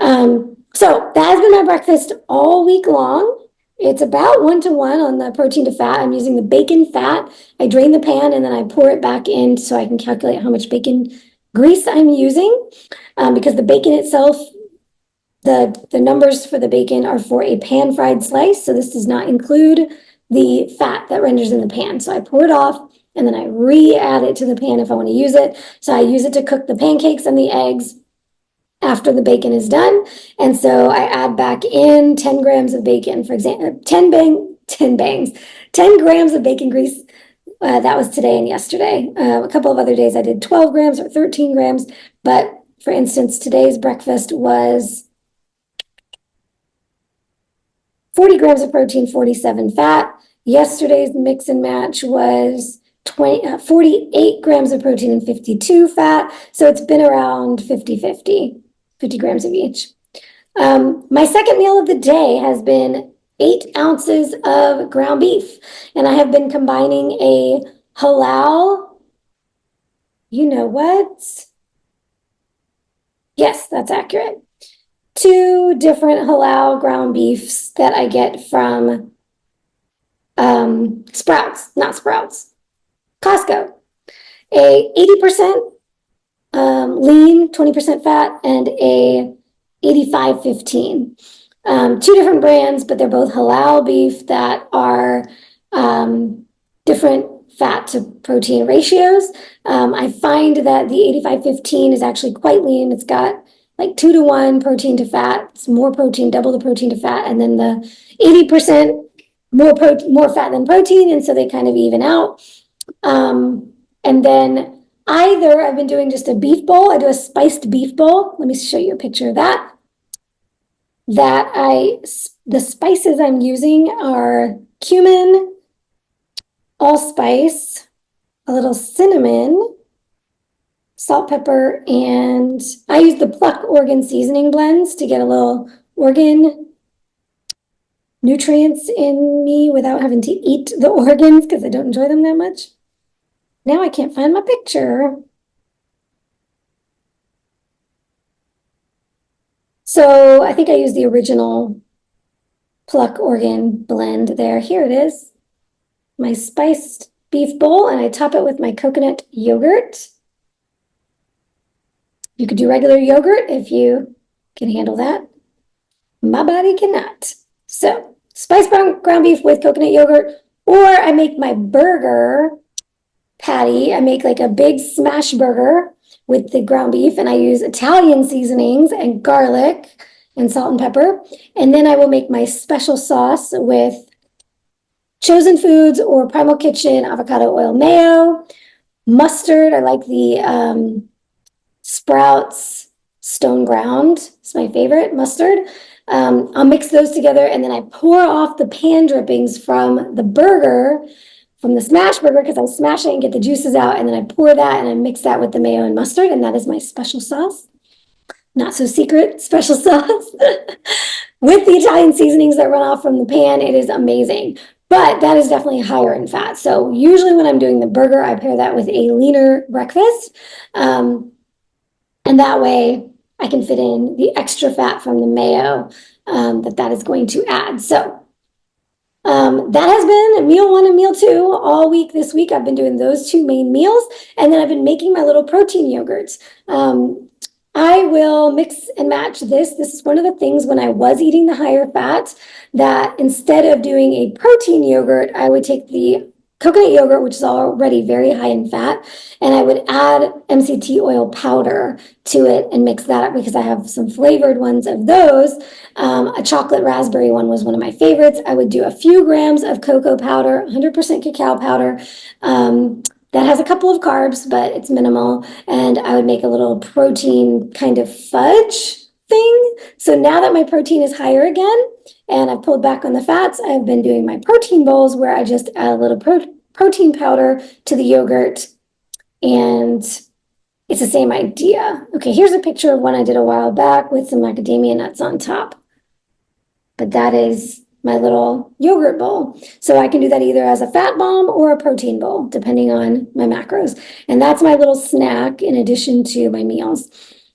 So that has been my breakfast all week long. It's about 1-to-1 on the protein to fat. I'm using the bacon fat. I drain the pan and then I pour it back in so I can calculate how much bacon grease I'm using, because the bacon itself, the numbers for the bacon are for a pan-fried slice, so this does not include the fat that renders in the pan. So I pour it off and then I re-add it to the pan if I want to use it. So I use it to cook the pancakes and the eggs after the bacon is done. And so I add back in 10 grams of bacon, for example, 10 grams of bacon grease. That was today and yesterday. A couple of other days I did 12 grams or 13 grams. But for instance, today's breakfast was 40 grams of protein, 47 fat. Yesterday's mix and match was 48 grams of protein and 52 fat. So it's been around 50-50. 50 grams of each. My second meal of the day has been 8 ounces of ground beef, and I have been combining a halal, you know what? Yes, that's accurate. 2 different halal ground beefs that I get from Costco. A 80% lean, 20% fat, and a 85-15. 2 different brands, but they're both halal beef that are different fat to protein ratios. I find that the 85-15 is actually quite lean. It's got like 2-to-1 protein to fat. It's more protein, double the protein to fat, and then the 80% more fat than protein, and so they kind of even out. And then either I've been doing just a beef bowl. I do a spiced beef bowl. Let me show you a picture of that. The spices I'm using are cumin, allspice, a little cinnamon, salt, pepper, and I use the Pluck organ seasoning blends to get a little organ nutrients in me without having to eat the organs because I don't enjoy them that much. Now I can't find my picture. So I think I used the original Pluck organ blend there. Here it is. My spiced beef bowl, and I top it with my coconut yogurt. You could do regular yogurt if you can handle that. My body cannot. So spiced ground beef with coconut yogurt, or I make my burger patty. I make like a big smash burger with the ground beef, and I use Italian seasonings and garlic and salt and pepper. And then I will make my special sauce with Chosen Foods or Primal Kitchen avocado oil mayo, mustard. I like the Sprouts Stone Ground. It's my favorite mustard. I'll mix those together, and then I pour off the pan drippings from the burger, from the smash burger, because I smash it and get the juices out, and then I pour that and I mix that with the mayo and mustard, and that is my special sauce. Not so secret special sauce. With the Italian seasonings that run off from the pan, it is amazing. But that is definitely higher in fat. So usually when I'm doing the burger, I pair that with a leaner breakfast. And that way I can fit in the extra fat from the mayo that is going to add. So that has been meal 1 and meal 2 all week this week. I've been doing those 2 main meals, and then I've been making my little protein yogurts. I I will mix and match this. This is one of the things when I was eating the higher fat, that instead of doing a protein yogurt, I would take the coconut yogurt, which is already very high in fat, and I would add MCT oil powder to it and mix that up because I have some flavored ones of those. A chocolate raspberry one was one of my favorites. I would do a few grams of cocoa powder, 100% cacao powder. That has a couple of carbs, but it's minimal. And I would make a little protein kind of fudge thing. So now that my protein is higher again, and I've pulled back on the fats, I've been doing my protein bowls where I just add a little protein powder to the yogurt, and it's the same idea. Okay, here's a picture of one I did a while back with some macadamia nuts on top. But that is my little yogurt bowl. So I can do that either as a fat bomb or a protein bowl, depending on my macros. And that's my little snack in addition to my meals.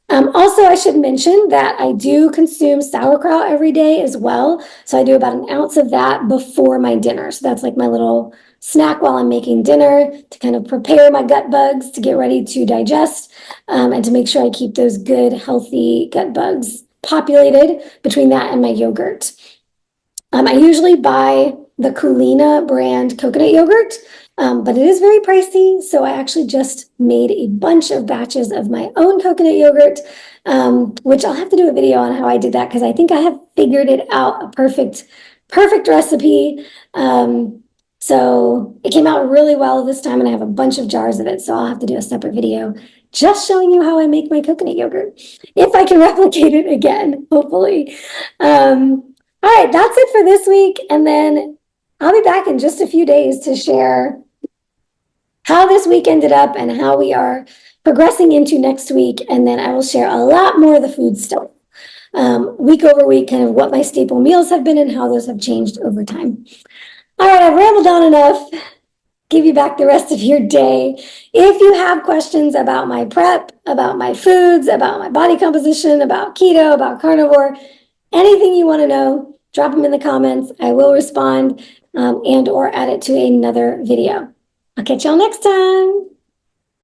Also, I should mention that I do consume sauerkraut every day as well. So I do about an ounce of that before my dinner. So that's like my little snack while I'm making dinner to kind of prepare my gut bugs to get ready to digest, and to make sure I keep those good, healthy gut bugs populated between that and my yogurt. I usually buy the Kulina brand coconut yogurt, but it is very pricey. So I actually just made a bunch of batches of my own coconut yogurt, which I'll have to do a video on how I did that because I think I have figured it out, a perfect recipe. So it came out really well this time, and I have a bunch of jars of it. So I'll have to do a separate video just showing you how I make my coconut yogurt, if I can replicate it again, hopefully. All right, that's it for this week. And then I'll be back in just a few days to share how this week ended up and how we are progressing into next week. And then I will share a lot more of the food stuff, week over week, kind of what my staple meals have been and how those have changed over time. All right, I've rambled on enough. Give you back the rest of your day. If you have questions about my prep, about my foods, about my body composition, about keto, about carnivore, anything you want to know, drop them in the comments. I will respond, and or add it to another video. I'll catch y'all next time.